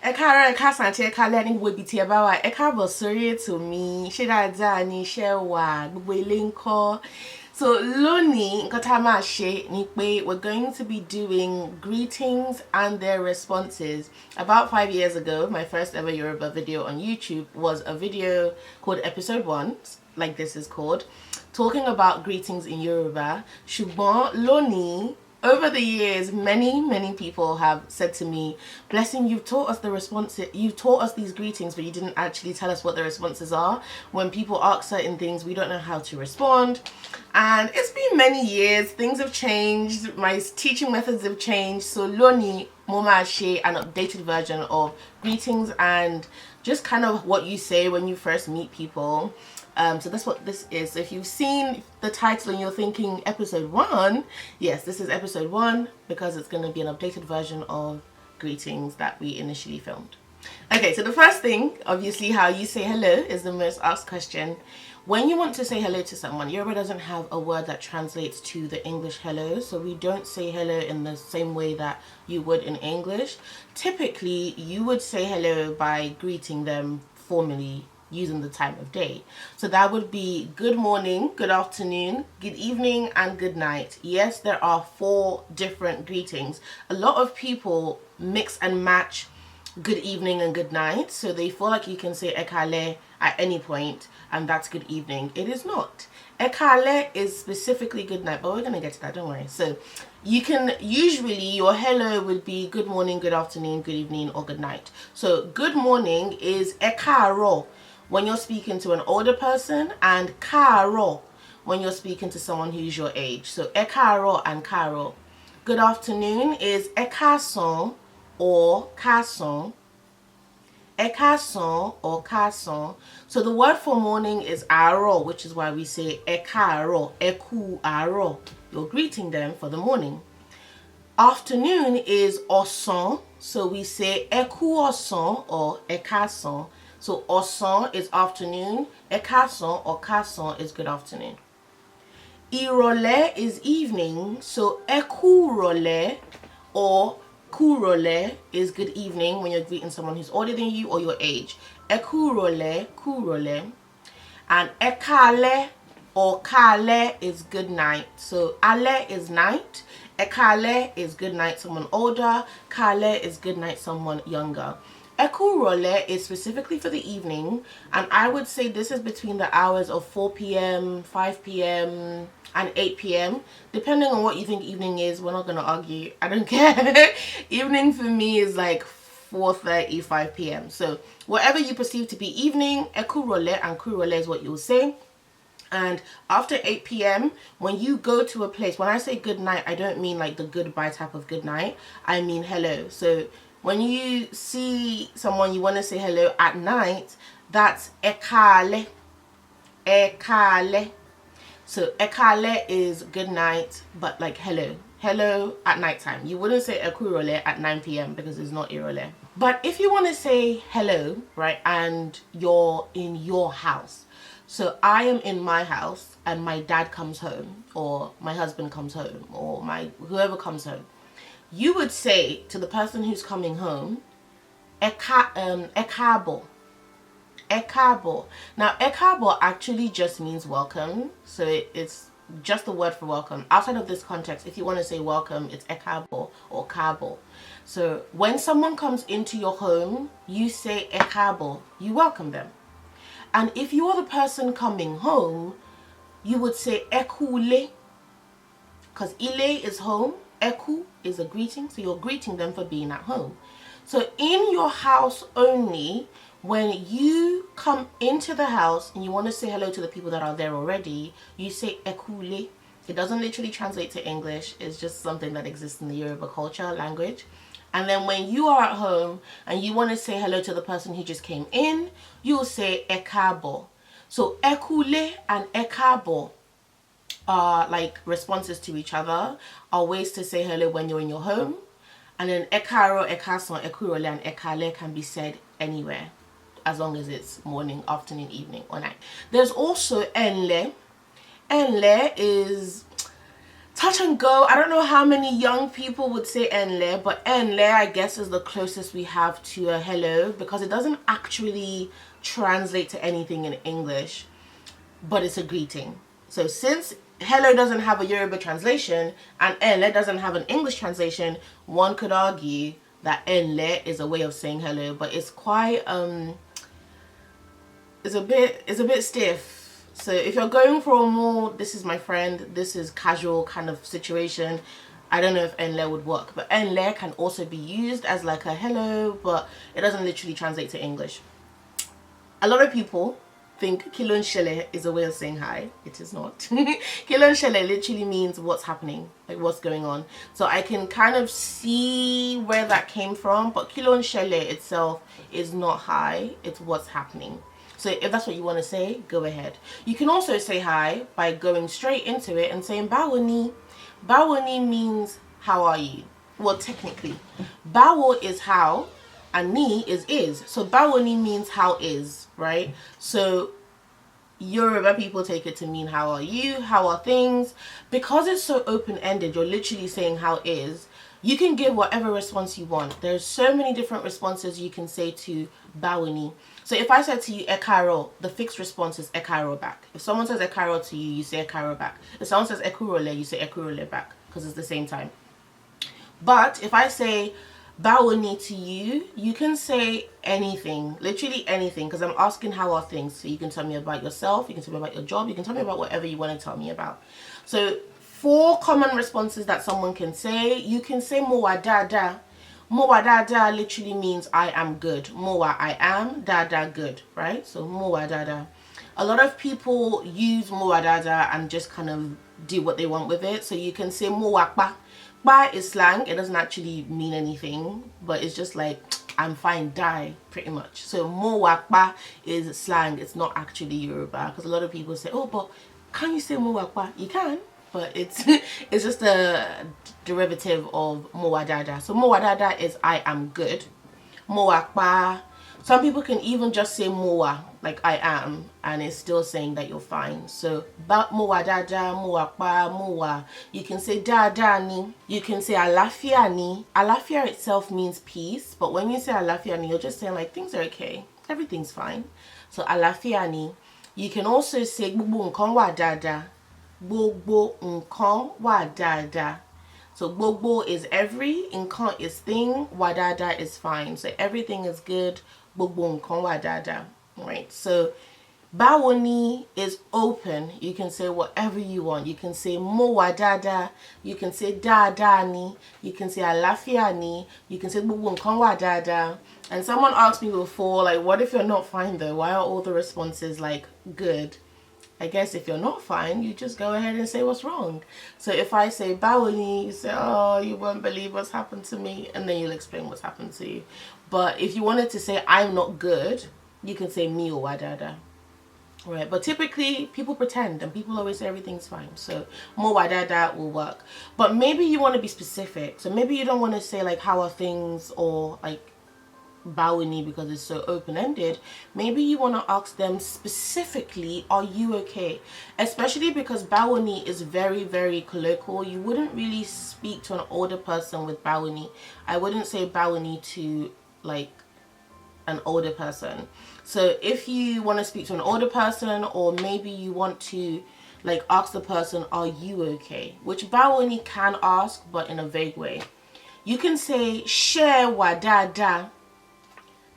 Ekara Ekasanche Kaleni Webiti Abawa Ekabo Sori to me, Shida Dani Shewa, Gwelinko. So Loni Nkatama She Nikwe, we're going to be doing greetings and their responses. About 5 years ago, my first ever Yoruba video on YouTube was a video called Episode 1, like this is called, talking about greetings in Yoruba. Shubon Loni. Over the years, many people have said to me, Blessing, you've taught us the responses, you've taught us these greetings, but you didn't actually tell us what the responses are. When people ask certain things, we don't know how to respond. And it's been many years, things have changed, my teaching methods have changed. So Loni Moma She, an updated version of greetings and just kind of what you say when you first meet people. So that's what this is. So if you've seen the title and you're thinking episode 1, yes, this is episode 1 because it's going to be an updated version of greetings that we initially filmed. Okay, so the first thing, obviously, how you say hello is the most asked question. When you want to say hello to someone, Yoruba doesn't have a word that translates to the English hello, so we don't say hello in the same way that you would in English. Typically, you would say hello by greeting them formally using the time of day. So that would be good morning, good afternoon, good evening, and good night. Yes, there are 4 different greetings. A lot of people mix and match good evening and good night, so they feel like you can say ekale at any point and that's good evening. It is not. Ekale is specifically good night, but we're gonna get to that, don't worry. So you can usually, your hello would be good morning, good afternoon, good evening, or good night. So good morning is ekaro when you're speaking to an older person, and karo when you're speaking to someone who's your age. So ekaro and karo. Good afternoon is ekason or kason. Ekason or kason. So the word for morning is aro, which is why we say ekaro, eku aro. You're greeting them for the morning. Afternoon is oson, so we say eku oson or ekason. So oson is afternoon, ekason or kason is good afternoon. Irole is evening, so ekurole or kurole is good evening when you're greeting someone who's older than you or your age. Ekurole, kurole. And ekale or kale is good night. So ale is night, ekale is good night, someone older, kale is good night, someone younger. Ekurole is specifically for the evening, and I would say this is between the hours of 4 p.m., 5 p.m., and 8 p.m. Depending on what you think evening is, we're not going to argue. I don't care. Evening for me is like 4:30, 5 p.m. So whatever you perceive to be evening, ekurole and kurole is what you'll say. And after 8 p.m., when you go to a place, when I say good night, I don't mean like the goodbye type of good night. I mean hello. So when you see someone you want to say hello at night, that's ekale. Ekale. So ekale is good night, but like hello. Hello at nighttime. You wouldn't say ekurole at 9 p.m. because it's not irole. But if you want to say hello, right, and you're in your house. So I am in my house and my dad comes home, or my husband comes home, or whoever comes home. You would say to the person who's coming home, ekabo. Ekabo. Now, ekabo actually just means welcome. So it's just the word for welcome. Outside of this context, if you want to say welcome, it's ekabo or kabo. So when someone comes into your home, you say ekabo. You welcome them. And if you are the person coming home, you would say ekule. Because ile is home. Eku is a greeting, so you're greeting them for being at home. So in your house only, when you come into the house and you want to say hello to the people that are there already, you say ekule. It doesn't literally translate to English. It's just something that exists in the Yoruba culture, language. And then when you are at home and you want to say hello to the person who just came in, you'll say ekabo. So ekule and ekabo are like responses to each other, are ways to say hello when you're in your home. And then ekaro, ekason, ekurole, and ekale can be said anywhere, as long as it's morning, afternoon, evening, or night. There's also enle. Enle is touch and go. I don't know how many young people would say enle, but enle I guess is the closest we have to a hello, because it doesn't actually translate to anything in English, but it's a greeting. So since hello doesn't have a Yoruba translation and enle doesn't have an English translation, one could argue that enle is a way of saying hello, but it's quite it's a bit stiff. So if you're going for a more, this is my friend, this is casual kind of situation, I don't know if enle would work. But enle can also be used as like a hello, but it doesn't literally translate to English. A lot of people think kilon shele is a way of saying hi. It is not. Kilon shele literally means what's happening, like what's going on. So I can kind of see where that came from, but kilon shele itself is not hi, it's what's happening. So if that's what you want to say, go ahead. You can also say hi by going straight into it and saying bawo ni. Bawo ni means how are you? Well, technically, bawo is how and ni is. So bawo ni means how is, right? So Yoruba people take it to mean how are you, how are things. Because it's so open-ended, you're literally saying how is. You can give whatever response you want. There's so many different responses you can say to bawoni. So if I said to you ekaro, the fixed response is ekaro back. If someone says ekaro to you, you say ekaro back. If someone says ekurole, you say ekurole back, because it's the same time. But if I say bawoni to you, you can say anything, literally anything, because I'm asking how are things. So you can tell me about yourself, you can tell me about your job, you can tell me about whatever you want to tell me about. So 4 common responses that someone can say. You can say mowa dada. Mowa dada literally means I am good. Mowa I am, dada good, right? So mowa dada. A lot of people use mowa dada and just kind of do what they want with it. So you can say mowa pa. Pa is slang. It doesn't actually mean anything, but it's just like I'm fine, die, pretty much. So mowa pa is slang. It's not actually Yoruba, because a lot of people say, oh, but can you say mowa pa? You can. But it's just a derivative of mowa dada. So mowa dada is I am good. Mowa pa. Some people can even just say mowa, like I am, and it's still saying that you're fine. So mowa dada, mowa pa, mowa. You can say dada ni. You can say alafia ni. Alafia itself means peace, but when you say alafia ni, you're just saying like things are okay, everything's fine. So alafia ni. You can also say gbogbo nkan wa dada. Gbogbo nkan wa dada. So gbogbo is every, nkan is thing, wa dada is fine. So everything is good, gbogbo nkan wa dada. Right? So bawoni is open. You can say whatever you want. You can say mo wa dada. You can say dada ni. You can say alafia ni. You can say gbogbo nkan wa dada. And someone asked me before, like, what if you're not fine though? Why are all the responses like good? I guess if you're not fine, you just go ahead and say what's wrong. So if I say bawoni, you say, oh, you won't believe what's happened to me, and then you'll explain what's happened to you. But if you wanted to say I'm not good, you can say mi o wadada. Right, but typically people pretend and people always say everything's fine. So mo wadada will work. But maybe you want to be specific. So maybe you don't want to say like how are things or like bawoni because it's so open-ended. Maybe you want to ask them specifically, are you okay? Especially because bawoni is very, very colloquial. You wouldn't really speak to an older person with bawoni. I wouldn't say bawoni to like an older person. So if you want to speak to an older person, or maybe you want to like ask the person, are you okay? Which bawoni can ask, but in a vague way. You can say share wa dada.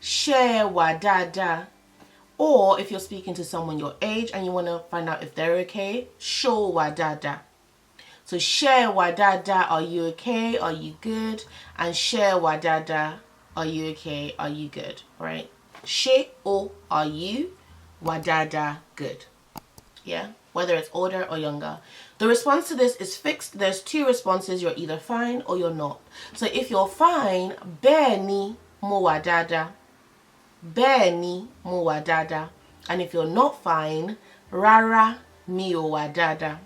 Share wa dada. Or if you're speaking to someone your age and you want to find out if they're okay, show wa dada. So share wa dada, are you okay? Are you good? And share wa dada, are you okay? Are you good? Right? She or are you? Wa dada, good. Yeah? Whether it's older or younger. The response to this is fixed. There's 2 responses. You're either fine or you're not. So if you're fine, beni mo wa dada. Beni mo wa dada. And if you're not fine, rara mi o wa dada.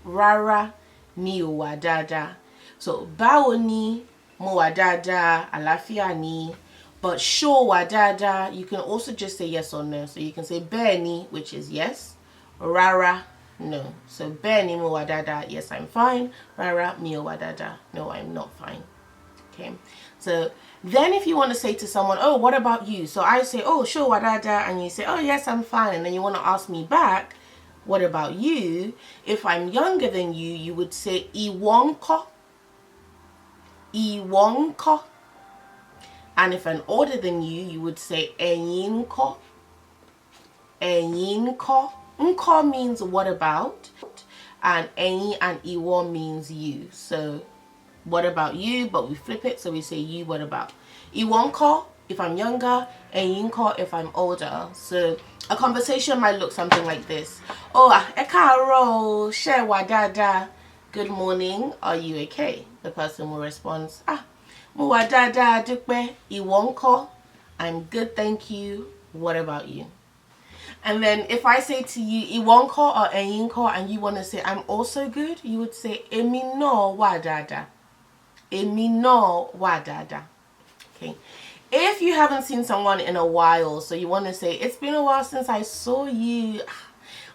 Rara mi o wa dada. So bawoni mo wa dada, alafia ni. But sure wa dada, you can also just say yes or no. So you can say beni, which is yes. Rara No. So bẹ́ẹ̀ ni mo wà dáadáa. Yes, I'm fine. Rárá, mi ò wà dáadáa. No, I'm not fine. Okay. So then if you want to say to someone, oh, what about you? So I say, oh, sure, wà dáadáa. And you say, oh, yes, I'm fine. And then you want to ask me back, what about you? If I'm younger than you, you would say, ìwọ ńkọ́? Ìwọ ńkọ́? And if I'm older than you, you would say, ẹ̀yin ńkọ́? Ẹ̀yin ńkọ́? Ńkọ́ means what about? And ẹ̀yin and ìwọ means you. So what about you? But we flip it, so we say you, what about? Ìwọ ńkọ́ if I'm younger, ẹ̀yin ńkọ́ if I'm older. So a conversation might look something like this. Oh, ẹ káàárọ̀, ṣé wà dáadáa? Good morning, are you okay? The person will respond, mo wà dáadáa, dúpẹ́. Ìwọ ńkọ́? I'm good, thank you. What about you? And then if I say to you, ìwọ ńkọ́ or ẹ̀yin ńkọ́, and you want to say, I'm also good, you would say, èmi náà wà dáadáa. Èmi náà wà dáadáa. Okay. If you haven't seen someone in a while, so you want to say, it's been a while since I saw you.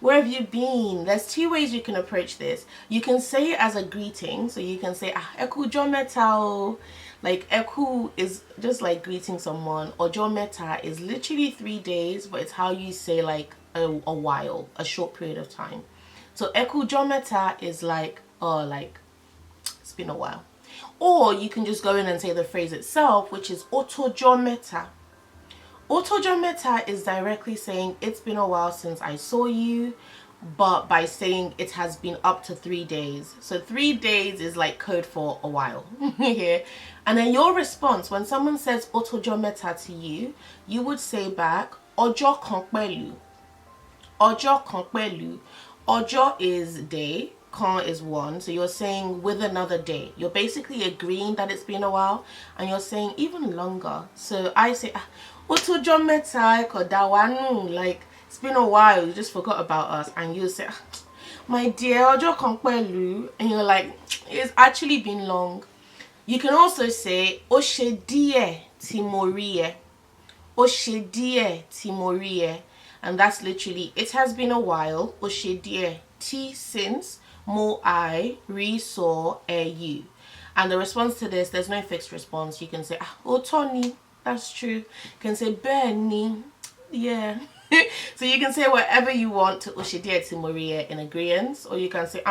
Where have you been? There's two ways you can approach this. You can say it as a greeting. So you can say, ẹ kú ọjọ́ mẹ́ta o. Like, ẹ kú is just like greeting someone. Ọjọ́ mẹ́ta is literally 3 days, but it's how you say like a while, a short period of time. So ẹ kú ọjọ́ mẹ́ta is like, oh, like, it's been a while. Or you can just go in and say the phrase itself, which is ọjọ́ mẹ́ta. Ọjọ́ mẹ́ta is directly saying it's been a while since I saw you, but by saying it has been up to 3 days. So 3 days is like code for a while. Yeah. And then your response, when someone says ọjọ́ mẹ́ta to you, you would say back, ọjọ́ kan pẹ̀lú. Ọjọ́ kan pẹ̀lú. Ọjọ́ is day. Kan is one, so you're saying with another day. You're basically agreeing that it's been a while, and you're saying even longer. So I say, ọjọ́ mẹ́ta kò dá wa nù, like it's been a while, you just forgot about us, and you say, my dear, ọjọ́ kan pẹ̀lú, and you're like, it's actually been long. You can also say, ó ṣe díẹ̀ tí mo rí ẹ. Ó ṣe díẹ̀ tí mo rí ẹ, and that's literally, it has been a while. Ó ṣe díẹ̀ tí since. Mo I re saw you. And the response to this, there's no fixed response. You can say Tony, that's true. You can say Bernie, yeah. So you can say whatever you want to Oshidie to Maria in agreement, or you can say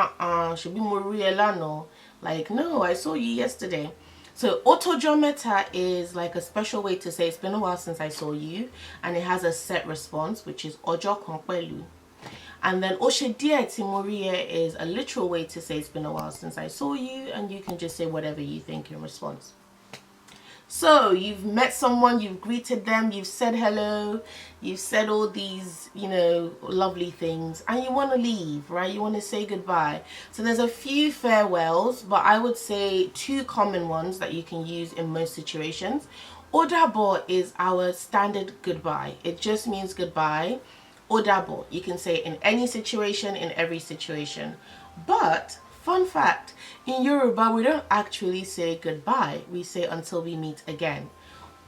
should be Maria Lano, like no, I saw you yesterday. So ọjọ́ mẹ́ta is like a special way to say it's been a while since I saw you, and it has a set response, which is ọjọ́ kan pẹ̀lú. And then ó ṣe díẹ̀ tí mo rí ẹ is a literal way to say it's been a while since I saw you, and you can just say whatever you think in response. So you've met someone, you've greeted them, you've said hello, you've said all these, you know, lovely things, and you want to leave, right? You want to say goodbye. So there's a few farewells, but I would say 2 common ones that you can use in most situations. Ó dàbọ̀ is our standard goodbye. It just means goodbye. Ó dàbọ̀, you can say it in any situation, in every situation. But fun fact, in Yoruba, we don't actually say goodbye. We say until we meet again.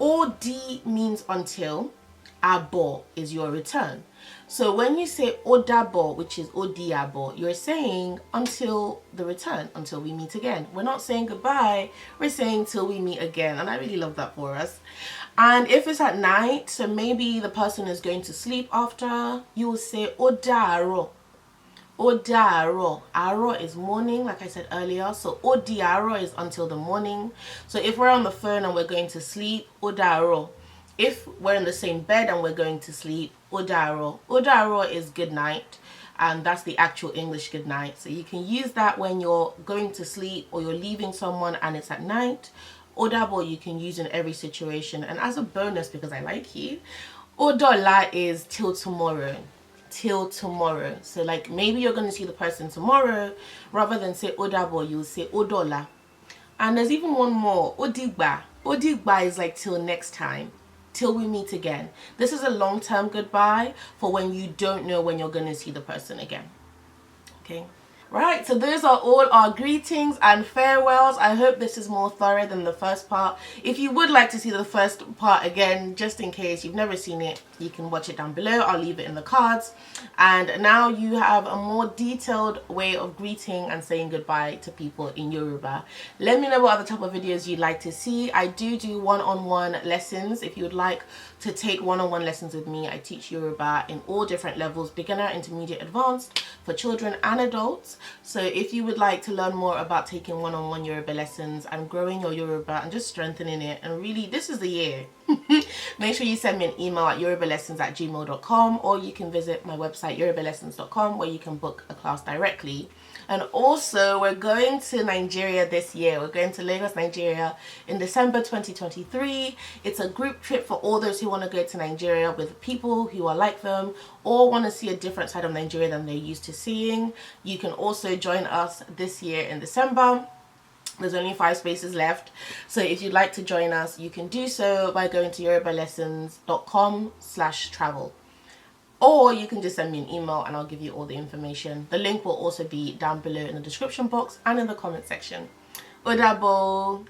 Odi means until. Abo is your return. So when you say odabo, which is odiabo, you're saying until the return, until we meet again. We're not saying goodbye, we're saying till we meet again. And I really love that for us. And if it's at night, so maybe the person is going to sleep after, you will say odaro. Odaro. Aro is morning, like I said earlier. So odiaro is until the morning. So if we're on the phone and we're going to sleep, odaro. If we're in the same bed and we're going to sleep, odaro. Odaro is good night, and that's the actual English good night. So you can use that when you're going to sleep or you're leaving someone and it's at night. Odabo you can use in every situation. And as a bonus, because I like you, odola is till tomorrow. Till tomorrow. So like maybe you're going to see the person tomorrow, rather than say odabo, you'll say odola. And there's even one more, odigba. Odigba is like till next time, till we meet again. This is a long-term goodbye for when you don't know when you're going to see the person again. Okay. Right, so those are all our greetings and farewells. I hope this is more thorough than the first part. If you would like to see the first part again, just in case you've never seen it, you can watch it down below. I'll leave it in the cards. And now you have a more detailed way of greeting and saying goodbye to people in Yoruba. Let me know what other type of videos you'd like to see. I do one-on-one lessons. If you would like to take one-on-one lessons with me, I teach Yoruba in all different levels, beginner, intermediate, advanced, for children and adults. So if you would like to learn more about taking one-on-one Yoruba lessons and growing your Yoruba and just strengthening it, and really this is the year, make sure you send me an email at yorubalessons@gmail.com, or you can visit my website yorubalessons.com, where you can book a class directly. And also, we're going to Nigeria this year. We're going to Lagos, Nigeria in December 2023. It's a group trip for all those who want to go to Nigeria with people who are like them or want to see a different side of Nigeria than they're used to seeing. You can also join us this year in December. There's only 5 spaces left. So if you'd like to join us, you can do so by going to yorubalessons.com/travel. Or you can just send me an email and I'll give you all the information. The link will also be down below in the description box and in the comment section. Odabo!